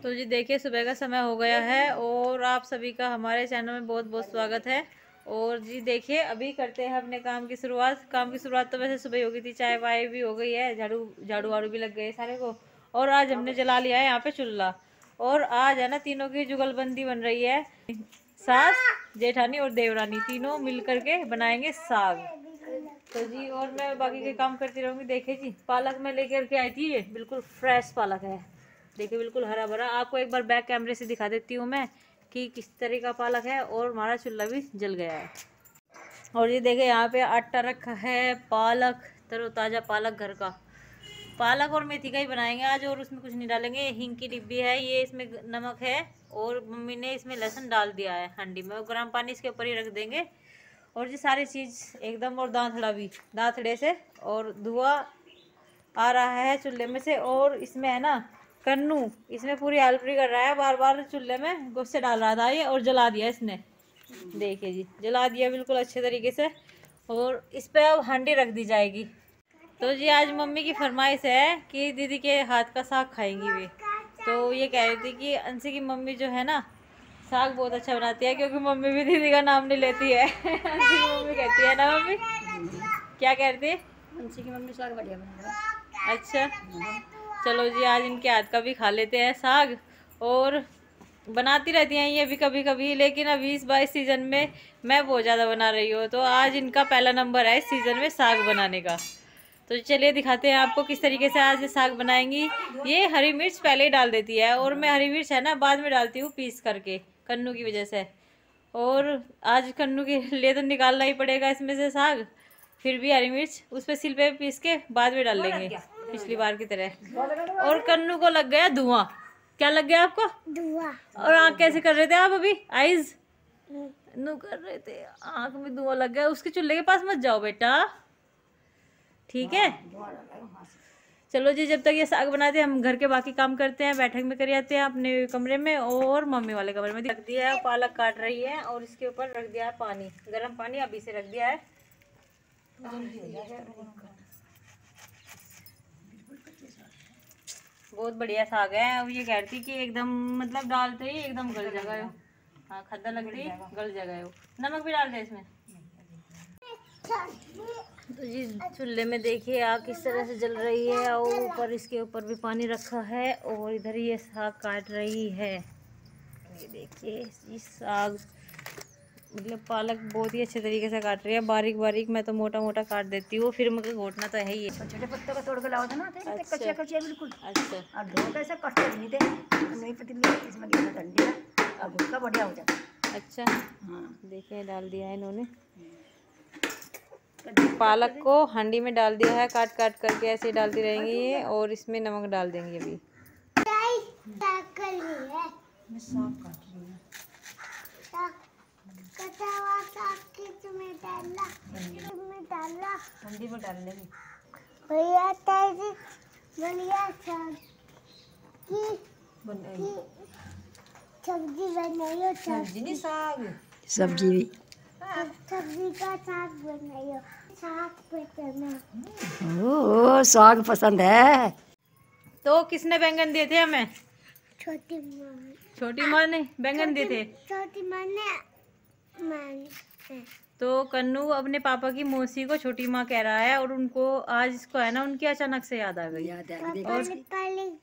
तो जी देखिए सुबह का समय हो गया है और आप सभी का हमारे चैनल में बहुत बहुत स्वागत है। और जी देखिए अभी करते हैं अपने काम की शुरुआत। काम की शुरुआत तो वैसे सुबह हो गई थी, चाय वाय भी हो गई है, झाड़ू झाड़ू वाड़ू भी लग गए सारे को। और आज हमने जला लिया है यहाँ पे चूल्हा। और आज है ना तीनों की जुगलबंदी बन रही है। सास, जेठानी और देवरानी तीनों मिल करके बनाएंगे साग। तो जी और मैं बाकी के काम करती रहूंगी। देखिए जी पालक मैं लेकर के आई थी, ये बिल्कुल फ्रेश पालक है। देखिए बिल्कुल हरा भरा। आपको एक बार बैक कैमरे से दिखा देती हूँ मैं कि किस तरह का पालक है। और हमारा चूल्हा भी जल गया है। और ये देखिए यहाँ पे आटा रखा है, पालक तरोताज़ा पालक घर का। पालक और मेथी का ही बनाएंगे आज, और उसमें कुछ नहीं डालेंगे। हींग की डिब्बी है ये, इसमें नमक है और मम्मी ने इसमें लहसुन डाल दिया है हांडी में, और गर्म पानी इसके ऊपर ही रख देंगे। और ये सारी चीज़ एकदम, और दांतड़ा भी दांतड़े से, और धुआं आ रहा है चूल्हे में से। और इसमें है ना कन्नू इसमें पूरी हेल्प भी कर रहा है, बार बार चूल्हे में गुस्से डाल रहा था ये, और जला दिया इसने। देखिए जी जला दिया बिल्कुल अच्छे तरीके से। और इस पे अब हांडी रख दी जाएगी। तो जी आज मम्मी की फरमाइश है कि दीदी के हाथ का साग खाएंगी वे। तो ये कह रही थी कि अंशी की मम्मी जो है ना साग बहुत अच्छा बनाती है, क्योंकि मम्मी भी दीदी का नाम नहीं लेती है। अंशी की मम्मी कहती है ना मम्मी, क्या कहती है? अंशी की मम्मी साग बढ़िया बनाएगा। अच्छा चलो जी आज इनके हाथ का भी खा लेते हैं साग। और बनाती रहती हैं ये भी कभी कभी, लेकिन अभी इस बार सीज़न में मैं बहुत ज़्यादा बना रही हूँ, तो आज इनका पहला नंबर है इस सीज़न में साग बनाने का। तो चलिए दिखाते हैं आपको किस तरीके से आज ये साग बनाएंगी। ये हरी मिर्च पहले ही डाल देती है, और मैं हरी मिर्च है ना बाद में डालती हूँ पीस करके, कन्नू की वजह से। और आज कन्नू के लिए तो निकालना ही पड़ेगा इसमें से साग। फिर भी हरी मिर्च उस पर सिल पे पीस के बाद में डाल लेंगे पिछली बार की तरह। और कन्नू को लग गया धुआं। क्या लग गया आपको? धुआं। और आँख कैसे कर रहे थे आप अभी? आईज नू कर रहे थे, आँख में धुआं लग गया। उसके चूल्हे के पास मत जाओ बेटा, ठीक है? चलो जी जब तक ये साग बनाते हैं हम घर के बाकी काम करते हैं, बैठक में कर आते हैं अपने कमरे में, और मम्मी वाले कमरे में। रख दिया है पालक काट रही है, और इसके ऊपर रख दिया है पानी, गर्म पानी अभी से रख दिया है। बहुत बढ़िया साग है। अब ये कह रही थी कि एकदम मतलब डालते ही एकदम गल जाएगा। हाँ खद्दा लगती ही गल जाएगा। नमक भी डाल दे इसमें। तो जी चूल्हे में देखिए आग किस तरह से जल रही है, और ऊपर इसके ऊपर भी पानी रखा है, और इधर ये साग काट रही है। ये देखिए ये साग मतलब पालक बहुत ही अच्छे तरीके से काट रही है, बारीक बारीक। मैं तो मोटा मोटा काट देती हूँ, फिर मुझे घोटना तो है ही है। छोटे पत्तों का तोड़ के लाओ था ना, अच्छा। कच्चे कच्चे बिल्कुल। अच्छा और धो कैसे कटते नहीं थे, नहीं पतली इसमें घेरा कर दिया, अब उसका बढ़िया हो जाता। अच्छा हाँ देखिए डाल दिया है इन्होंने। पालक को हांडी में डाल दिया है, काट काट करके ऐसे डालती रहेंगी ये, और इसमें नमक डाल देंगे अभी। मैं साग काट रही हूँ। हल्दी में डाल लेंगे। भैया ताजी बढ़िया साग की सब्जी बनाइयो। सब्जी नहीं साग, सब्जी भी सब्जी का साग बनाइयो। साग पसंद ओ साग पसंद है। तो किसने बैंगन दिए थे हमें? छोटी माँ। छोटी माँ ने बैंगन दिए थे। छोटी माँ ने तो कन्नू अपने पापा की मौसी को छोटी माँ कह रहा है, और उनको आज इसको है ना उनकी अचानक से याद आ गई। परी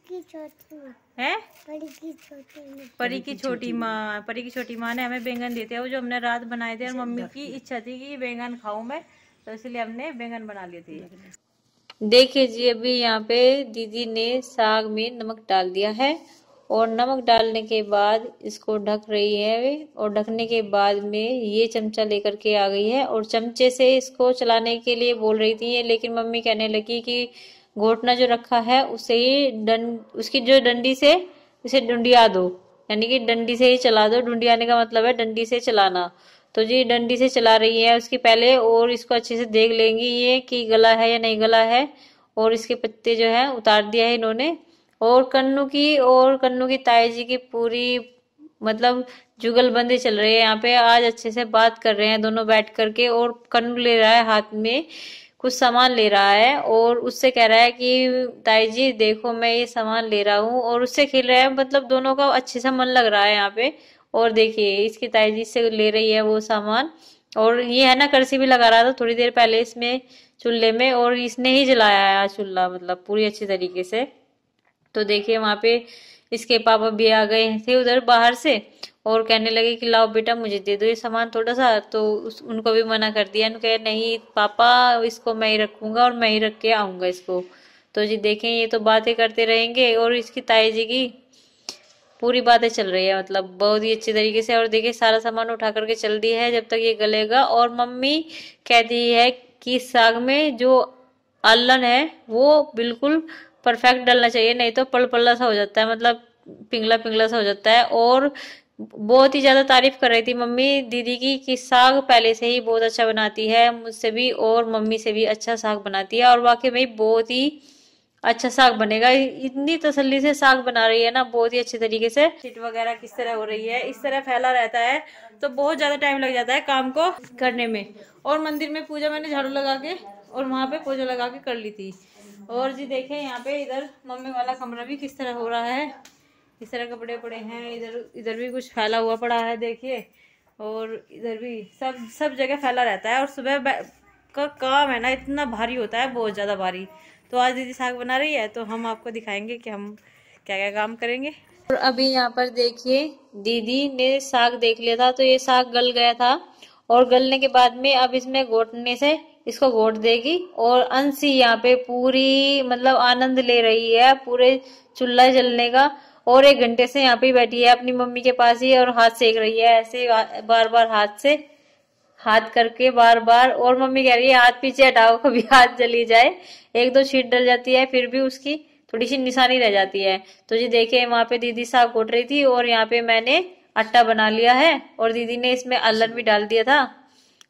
की छोटी माँ है, परी की छोटी माँ। परी की छोटी माँ, परी की छोटी माँ ने हमें बैंगन दिए थे, वो जो हमने रात बनाए थे। और मम्मी की इच्छा थी कि बैंगन खाऊं मैं, तो इसलिए हमने बैंगन बना लिए थे। देखिए जी अभी यहाँ पे दीदी ने साग में नमक डाल दिया है, और नमक डालने के बाद इसको ढक रही है वे। और ढकने के बाद में ये चमचा लेकर के आ गई है, और चमचे से इसको चलाने के लिए बोल रही थी ये, लेकिन मम्मी कहने लगी कि घोटना जो रखा है उसे ही उसकी जो डंडी से उसे डुंडिया दो, यानी कि डंडी से ही चला दो। डुंडियाने का मतलब है डंडी से चलाना। तो जी डंडी से चला रही है उसकी पहले, और इसको अच्छे से देख लेंगी ये कि गला है या नहीं गला है। और इसके पत्ते जो है उतार दिया है इन्होंने। और कन्नू की ताई जी की पूरी मतलब जुगलबंदी चल रही है यहाँ पे। आज अच्छे से बात कर रहे हैं दोनों बैठ करके, और कन्नू ले रहा है हाथ में कुछ सामान ले रहा है और उससे कह रहा है कि ताई जी देखो मैं ये सामान ले रहा हूँ, और उससे खेल रहा है। मतलब दोनों का अच्छे से मन लग रहा है यहाँ पे। और देखिए इसकी ताई जी से ले रही है वो सामान, और ये है ना करसी भी लगा रहा था थोड़ी देर पहले इसमें चूल्हे में, और इसने ही जलाया है चूल्हा मतलब पूरी अच्छी तरीके से। तो देखिए वहां पे इसके पापा भी आ गए थे उधर बाहर से, और कहने लगे कि लाओ बेटा मुझे दे दो ये सामान थोड़ा सा। तो उनको भी मना कर दिया, उनके नहीं पापा इसको मैं ही रखूंगा और मैं ही रख के आऊंगा इसको। तो जी देखें ये तो बातें करते रहेंगे, और इसकी ताई जी की पूरी बातें चल रही है मतलब बहुत ही अच्छी तरीके से। और देखिए सारा सामान उठा करके चल दी है जब तक ये गलेगा। और मम्मी कहती है कि साग में जो अल्लन है वो बिल्कुल परफेक्ट डलना चाहिए, नहीं तो पल पल्ला सा हो जाता है, मतलब पिंगला पिंगला सा हो जाता है। और बहुत ही ज्यादा तारीफ कर रही थी मम्मी दीदी की कि साग पहले से ही बहुत अच्छा बनाती है, मुझसे भी और मम्मी से भी अच्छा साग बनाती है। और वाकई में बहुत ही अच्छा साग बनेगा, इतनी तसल्ली से साग बना रही है ना बहुत ही अच्छे तरीके से। सीट वगैरह किस तरह हो रही है, इस तरह फैला रहता है तो बहुत ज्यादा टाइम लग जाता है काम को करने में। और मंदिर में पूजा मैंने झाड़ू लगा के और वहां पे पूजा लगा के कर ली थी। और जी देखें यहाँ पे इधर मम्मी वाला कमरा भी किस तरह हो रहा है, इस तरह कपड़े पड़े हैं, इधर भी कुछ फैला हुआ पड़ा है देखिए, और इधर भी सब जगह फैला रहता है। और सुबह का काम है ना इतना भारी होता है, बहुत ज़्यादा भारी। तो आज दीदी साग बना रही है तो हम आपको दिखाएंगे कि हम क्या क्या काम करेंगे। और अभी यहाँ पर देखिए दीदी ने साग देख लिया था, तो ये साग गल गया था, और गलने के बाद में अब इसमें घोटने से इसको घोट देगी। और अंशी यहाँ पे पूरी मतलब आनंद ले रही है पूरे चूल्हा जलने का, और 1 घंटे से यहाँ पे बैठी है अपनी मम्मी के पास ही, और हाथ सेक रही है ऐसे बार बार हाथ करके बार बार। और मम्मी कह रही है हाथ पीछे हटाओ कभी हाथ जली जाए, 1-2 छींट डल जाती है फिर भी उसकी थोड़ी सी निशानी रह जाती है। तो जी देखिए वहां पे दीदी साग घोट रही थी, और यहाँ पे मैंने आटा बना लिया है, और दीदी ने इसमें अल्लन भी डाल दिया था।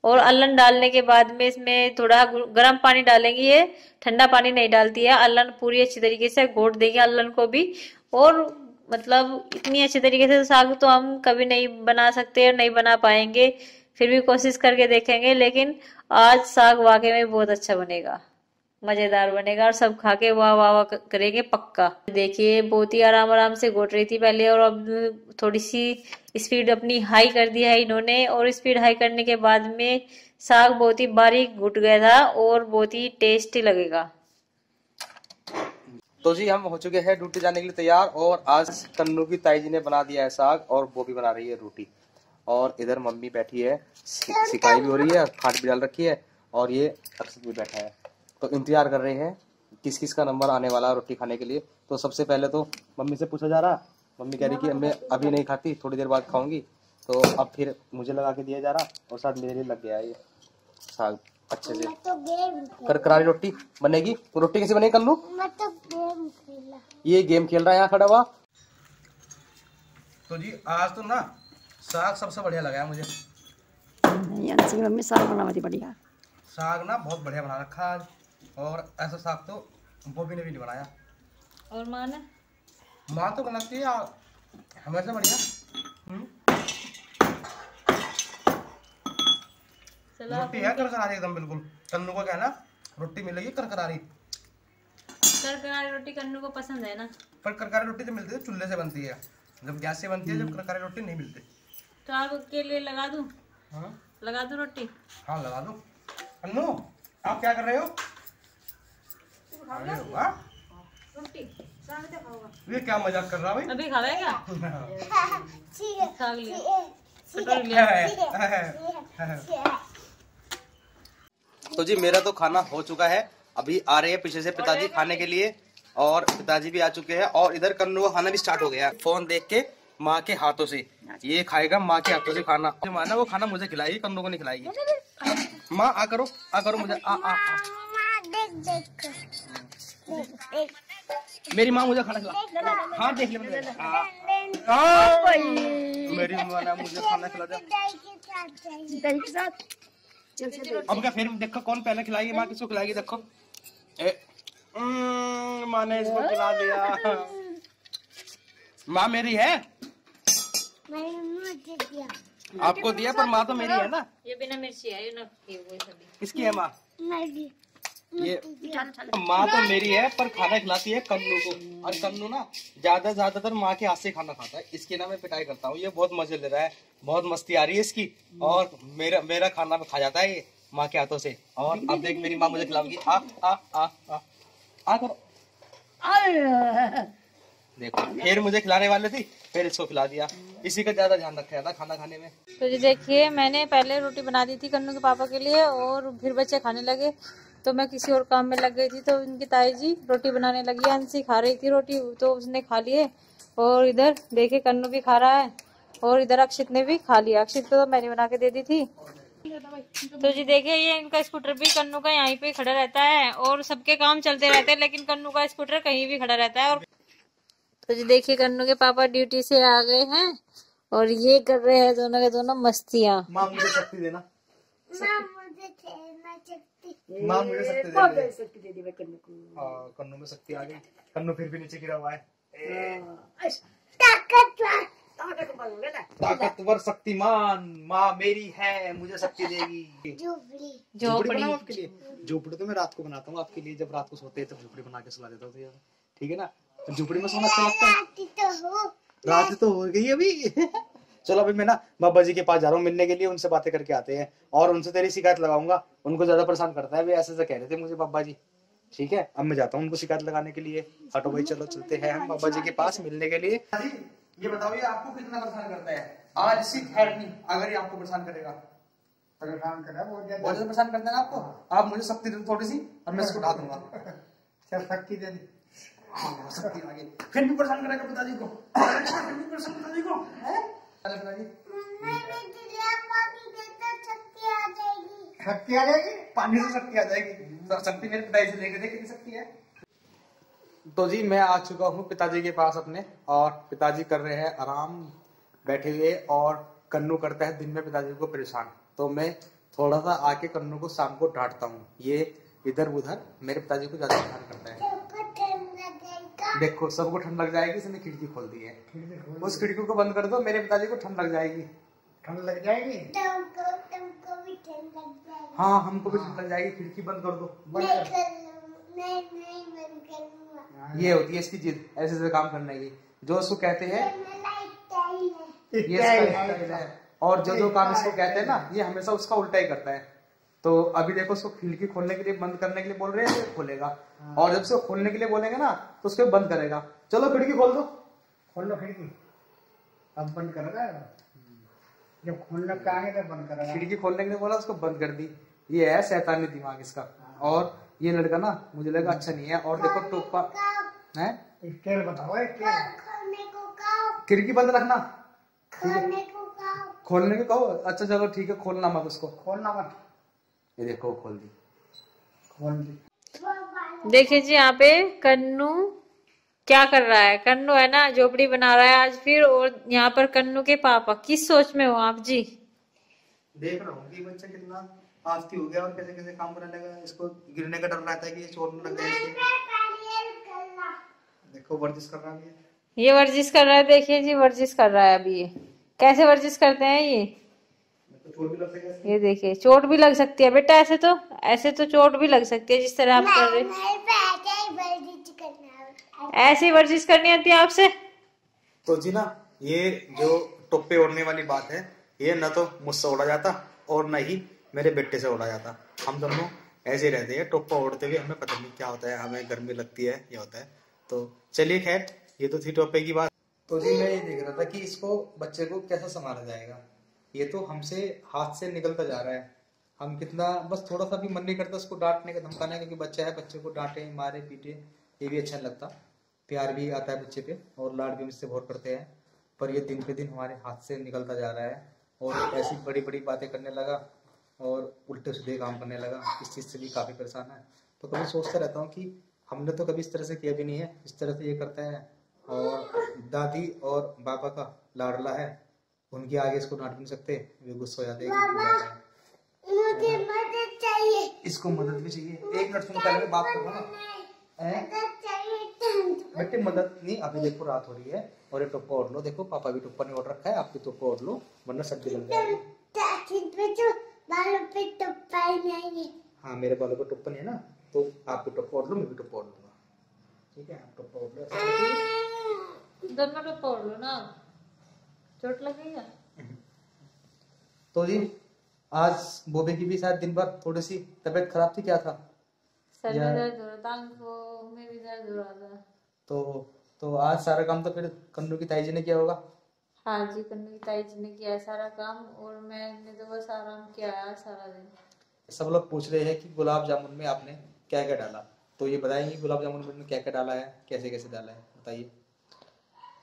और अल्लन डालने के बाद में इसमें थोड़ा गर्म पानी डालेंगी, ये ठंडा पानी नहीं डालती है। अल्लन पूरी अच्छी तरीके से घोट देंगे अल्लन को भी। और मतलब इतनी अच्छी तरीके से साग तो हम कभी नहीं बना सकते और नहीं बना पाएंगे, फिर भी कोशिश करके देखेंगे। लेकिन आज साग वाकई में बहुत अच्छा बनेगा, मजेदार बनेगा, और सब खा के वाह वाह वाह करेंगे पक्का। देखिए बहुत ही आराम आराम से घोट रही थी पहले, और अब थोड़ी सी स्पीड अपनी हाई कर दिया है इन्होंने। और स्पीड हाई करने के बाद में साग बहुत ही बारीक घुट गया था और बहुत ही टेस्टी लगेगा। तो जी हम हो चुके हैं ड्यूटी जाने के लिए तैयार, और आज कन्नू की ताई जी ने बना दिया है साग, और वो भी बना रही है रोटी। और इधर मम्मी बैठी है, सिकाई भी हो रही है, खाट भी डाल रखी है, और ये अरशद भी बैठा है। तो इंतजार कर रहे हैं किस किस का नंबर आने वाला रोटी खाने के लिए। तो सबसे पहले तो मम्मी से पूछा जा रहा, मम्मी कह रही कि मैं अभी नहीं खाती, थोड़ी देर बाद खाऊंगी। तो अब फिर मुझे लगा के दिया जा रहा, और साथ मेरे लिए लग गया ये साग अच्छे से। करकरारी रोटी बनेगी। तो रोटी कैसे बनेगी कल्लू? ये गेम खेल रहा है यहाँ खड़ा हुआ। तो जी आज तो ना साग सबसे बढ़िया लगा है मुझे। मम्मी साग बना रही बढ़िया, साग ना बहुत बढ़िया बना रखा आज, और ऐसा साग तो बॉबी ने भी नहीं बनाया। और माँ तो बनाती है हमेशा बढ़िया। रोटी है करकरारी एकदम बिल्कुल। कन्नू को क्या ना रोटी मिलेगी करकरारी रोटी कन्नू को पसंद है ना। पर करकरारी रोटी जो मिलती है चूल्हे से बनती है, जब गैस से बनती है, जब करकरारी रोटी नहीं मिलती। तो आपके लिए लगा दूं? हाँ लगा दूं रोटी? हाँ लगा दो। कन्नू आप क्या कर रहे हो? रोटी ये क्या मजाक कर रहा भाई? अभी खावे क्या? साग लिया तो जी मेरा तो खाना हो चुका है, अभी आ रहे हैं पीछे से पिताजी खाने के लिए, और पिताजी भी आ चुके हैं। और इधर कन्नू का खाना भी स्टार्ट हो गया है, फोन देख के माँ के हाथों से ये खाएगा, माँ के हाथों से खाना। माँ ना वो खाना मुझे खिलाएगी, कन्नू को नहीं खिलाएगी। माँ आ करो मुझे आ। मेरी माँ मुझे खाना खिला। हाँ देख ले मेरी माँ ने मुझे खाना खिला दिया। अब क्या फिर देखो कौन पहले खिलाएगी, माँ किसको खिलाएगी। देखो माँ ने इसको खिला दिया। माँ मेरी है, आपको दिया पर माँ तो मेरी है ना। ये बिना मिर्ची है, ये ना सभी। किसकी है माँ? ये माँ तो मेरी है पर खाना खिलाती है कन्नू को। और कन्नू ना ज्यादातर माँ के हाथ से खाना खाता है। इसकी ना मैं पिटाई करता हूँ, ये बहुत मजे ले रहा है, बहुत मस्ती आ रही है इसकी। और मेरा खाना खा जाता है ये माँ के हाथों से। और अब देख मेरी माँ मुझे खिलाऊंगी। आ आ आ आ आ करो। देखो फिर मुझे खिलाने वाले थी, फिर इसको खिला दिया। इसी का ज्यादा ध्यान रखा था खाना खाने में। तो जी देखिए, मैंने पहले रोटी बना दी थी कन्नू के पापा के लिए, और फिर बच्चे खाने लगे तो मैं किसी और काम में लग गई थी। तो उनकी ताई जी रोटी बनाने लगी, अंशी खा रही थी रोटी, तो उसने खा लिए। और इधर देखिए कन्नू भी खा रहा है, और इधर अक्षित ने भी खा लिया। अक्षित को तो मैंने बना के दे दी थी। तो जी देखिए, ये इनका स्कूटर भी कन्नू का यहीं पे खड़ा रहता है, और सबके काम चलते रहते हैं, लेकिन कन्नू का स्कूटर कहीं भी खड़ा रहता है। और तो जी देखिए, कन्नू के पापा ड्यूटी से आ गए हैं, और ये कर रहे हैं दोनों के दोनों मस्तियाँ। माँ मुझे शक्ति देना, माँ मुझे खेलना शक्ति। माँ मुझे शक्ति शक्ति दे दी मैं कन्नू को। कन्नू में शक्ति आ गई। कन्नू फिर भी नीचे गिरा हुआ है। ताकतवर। ताकतवर शक्तिमान माँ मेरी है, मुझे शक्ति देगी। झोपड़ी बनाऊं आपके लिए? झोपड़ी तो मैं रात को बनाता हूँ आपके लिए, जब रात को सोते हैं तब झोपड़ी बना के सुला देता हूँ। ठीक है ना? झोपड़ी में सोना अच्छा लगता है। रात तो हो गई अभी। चलो अभी मैं ना बाबा जी के पास जा रहा हूँ मिलने के लिए, उनसे बातें करके आते हैं, और उनसे तेरी शिकायत लगाऊंगा। उनको ज्यादा परेशान करता है, वे ऐसे कह रहे थे मुझे बाबा जी। ठीक है, अब मैं जाता हूँ उनको शिकायत लगाने के लिए। हटो भाई, चलो चलते हैं हम बाबा जी के पास मिलने के लिए। ये बताओ, ये आपको कितना परेशान करता है? आज इसकी खैर नहीं, अगर ये आपको परेशान करेगा। परेशान करा बहुत ज्यादा परेशान करता है ना आपको। आप मुझे शक्ति दे दो थोड़ी सी, और मैं इसको उठा दूंगा। चल शक्ति दे दी। शक्ति आ गई। फिर भी परेशान करेगा पिताजी को। फिर भी परेशान पिताजी को। पिताजी शक्ति आ जाएगी। पानी से शक्ति आ जाएगी। तो शक्ति मेरे पिताजी से लेकर कितनी शक्ति है। तो जी मैं आ चुका हूँ पिताजी के पास अपने, और पिताजी कर रहे हैं आराम बैठे हुए, और कन्नू करता है दिन में पिताजी को परेशान। तो मैं थोड़ा सा आके कन्नू को शाम को डांटता हूँ। ये इधर उधर मेरे पिताजी को ज्यादा परेशान करता है। देखो सबको ठंड लग जाएगी, इसने खिड़की खोल दी है। उस खिड़की को बंद कर दो, मेरे पिताजी को ठंड लग जाएगी। ठंड लग जाएगी। तुमको भी ठंड लग जाएगी। हाँ हमको भी ठंड लग जाएगी। खिड़की बंद कर दो। नहीं बंद करूंगा। ये होती है इसकी जिद, ऐसे ऐसे काम करने की, जो उसको कहते हैं ये इसका है। और जो काम इसको कहते हैं ना, ये हमेशा उसका उल्टा ही करता है। तो अभी देखो उसको खिड़की खोलने के लिए, बंद करने के लिए बोल रहे हैं तो खोलेगा, और जब उसको खोलने के लिए बोलेंगे ना तो उसको बंद करेगा। चलो खिड़की खोल दो। खोल लो खिड़की। अब बंद कर रहा है, जब खोलना चाहेंगे तो बंद करेगा। खिड़की खोलने के लिए बोला, उसको बंद कर दी। ये है शैतानी दिमाग इसका। और ये लड़का ना मुझे लगा अच्छा नहीं है। और देखो टोपा है। स्केल बताओ, खिड़की बंद रखना। खोलने को कहो। अच्छा चलो ठीक है, खोलना मत उसको। खोलना मत। ये देखो खोल दी। खोल दी। देखिए जी, यहाँ पे कन्नू क्या कर रहा है। कन्नू है ना झोपड़ी बना रहा है आज फिर, और यहाँ पर कन्नू के पापा किस सोच में हो आप जी? देख रहा हूँ कि बच्चा कितना आस्ती हो गया, और कैसे कैसे काम करने लगा। इसको गिरने का डर रहता है कि ये चोट लग जाए। देखो वर्जिश कर रहा है ये वर्जिश कर रहा है। देखिए जी, वर्जिश कर रहा है अभी। ये कैसे वर्जिश करते हैं ये? तो चोट भी लग सकती है। ये देखिए, चोट भी लग सकती है बेटा। ऐसे तो चोट भी लग सकती है, जिस तरह आप कर रहे हैं। ऐसी वर्जिश करनी आती है आपसे? तो जी ना, ये जो टोपे ओढ़ने वाली बात है, ये न तो मुझसे ओढ़ा जाता और न ही मेरे बेटे से ओढ़ा जाता। हम दोनों ऐसे रहते हैं टोपा ओढ़ते हुए। हमें पता नहीं क्या होता है, हमें गर्मी लगती है, ये होता है। तो चलिए खैर, ये तो थी टोपे की बात। तो जी मैं ये देख रहा था कि इसको बच्चे को कैसे संभाला जाएगा। ये तो हमसे हाथ से निकलता जा रहा है। हम कितना बस थोड़ा सा भी मन नहीं करता उसको डांटने का, धमकाने का, क्योंकि बच्चा है, बच्चे को डांटे मारे पीटे ये भी अच्छा नहीं लगता। प्यार भी आता है बच्चे पे, और लाड भी मुझसे बहुत करते हैं। पर ये दिन पे दिन हमारे हाथ से निकलता जा रहा है, और ऐसी बड़ी बड़ी बातें करने लगा, और उल्टे सीधे काम करने लगा। इस चीज़ से भी काफ़ी परेशान है। तो कभी सोचता रहता हूँ कि हमने तो कभी इस तरह से किया भी नहीं है, इस तरह से ये करता है। और दादी और बाबा का लाडला है, उनके आगे इसको डांट नहीं सकते, वे गुस्सा हो जाते हैं। मुझे मदद चाहिए। इसको मदद भी चाहिए। एक मिनट सुनो, पहले बात करो ना। बेटे मदद नहीं, अभी देखो रात हो रही है, और ये टोपा ओढ़ लो। देखो पापा भी टोपा नहीं ओढ़ रखा है, आप भी टोपा ओढ़ लो, वरना सर्दी लग जाएगी। बालों पे टोपा नहीं है। हाँ मेरे बालों पे टोपा नहीं है ना, तो आप भी टपोर लो, मैं भी टपोर लूंगा। ठीक है, आप टपोर लो। दोनों तो तोड़ लो ना, चोट लगेगा। तो जी आज बॉबी की भी शायद दिन भर थोड़ी सी तबीयत खराब थी, क्या था? सर में दर्द हो रहा था, आंखों में भी दर्द हो रहा था। तो आज सारा काम तो फिर कन्नू की ताई जी ने किया होगा? हाँ जी, कन्नू की ताई जी ने किया सारा काम, और मैंने तो बस आराम किया है सारा दिन। सब लोग पूछ रहे हैं कि गुलाब जामुन में आपने क्या क्या डाला, तो ये बताएंगे गुलाब जामुन में क्या क्या डाला है, कैसे कैसे डाला है, बताइए।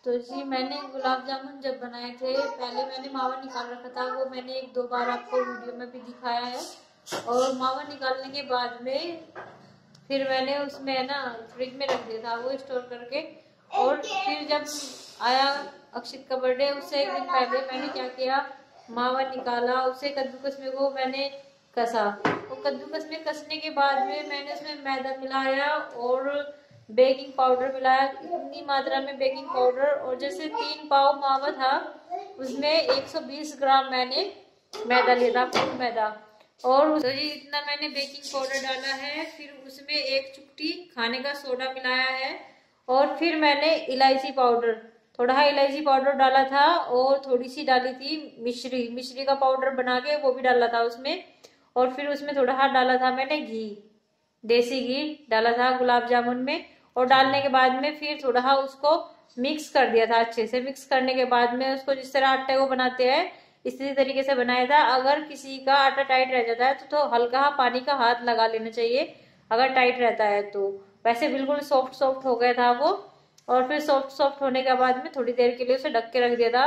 तो जी मैंने गुलाब जामुन जब बनाए थे, पहले मैंने मावा निकाल रखा था, वो मैंने 1-2 बार आपको वीडियो में भी दिखाया है। और मावा निकालने के बाद में फिर मैंने उसमें है ना फ्रिज में रख दिया था वो स्टोर करके। और फिर जब आया अक्षित का बर्थडे, उससे 1 दिन पहले मैंने क्या किया, मावा निकाला, उसे कद्दूकस में वो मैंने कसा। वो कद्दूकस में कसने के बाद में मैंने उसमें मैदा मिलाया और बेकिंग पाउडर मिलाया, इतनी मात्रा में बेकिंग पाउडर। और जैसे 3 पाव मावा था, उसमें 120 ग्राम मैंने मैदा लिया था, फुल मैदा। और तो जी इतना मैंने बेकिंग पाउडर डाला है, फिर उसमें 1 चुटकी खाने का सोडा मिलाया है, और फिर मैंने इलायची पाउडर, थोड़ा इलायची पाउडर डाला था, और थोड़ी सी डाली थी मिश्री का पाउडर बना के वो भी डाला था उसमें। और फिर उसमें थोड़ा डाला था मैंने घी, देसी घी डाला था गुलाब जामुन में। और डालने के बाद में फिर थोड़ा उसको मिक्स कर दिया था, अच्छे से मिक्स करने के बाद में उसको जिस तरह आटे को बनाते हैं इसी तरीके से बनाया था। अगर किसी का आटा टाइट रह जाता है तो हल्का पानी का हाथ लगा लेना चाहिए, अगर टाइट रहता है तो। वैसे बिल्कुल सॉफ्ट सॉफ्ट हो गया था वो। और फिर सॉफ्ट होने के बाद में थोड़ी देर के लिए उसे ढक के रख दिया था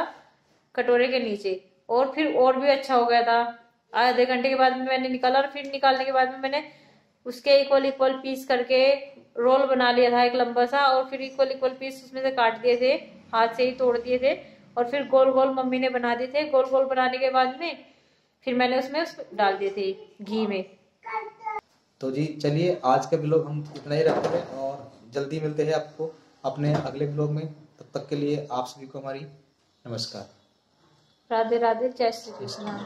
कटोरे के नीचे, और फिर और भी अच्छा हो गया था। आधे घंटे के बाद में मैंने निकाला, और फिर निकालने के बाद में मैंने उसके इक्वल पीस करके रोल बना लिया था एक लंबा सा, और फिर इक्वल पीस उसमें से काट दिए थे, हाथ से ही तोड़ दिए थे, और फिर गोल गोल मम्मी ने बना दिए थे। गोल गोल बनाने के बाद में फिर मैंने उसमें डाल दिए थे घी में। तो जी चलिए आज का ब्लॉग हम इतना ही रखते हैं, और जल्दी मिलते हैं आपको अपने अगले ब्लॉग में। तब तक के लिए आप सभी को हमारी नमस्कार। राधे राधे, जय श्री कृष्णा।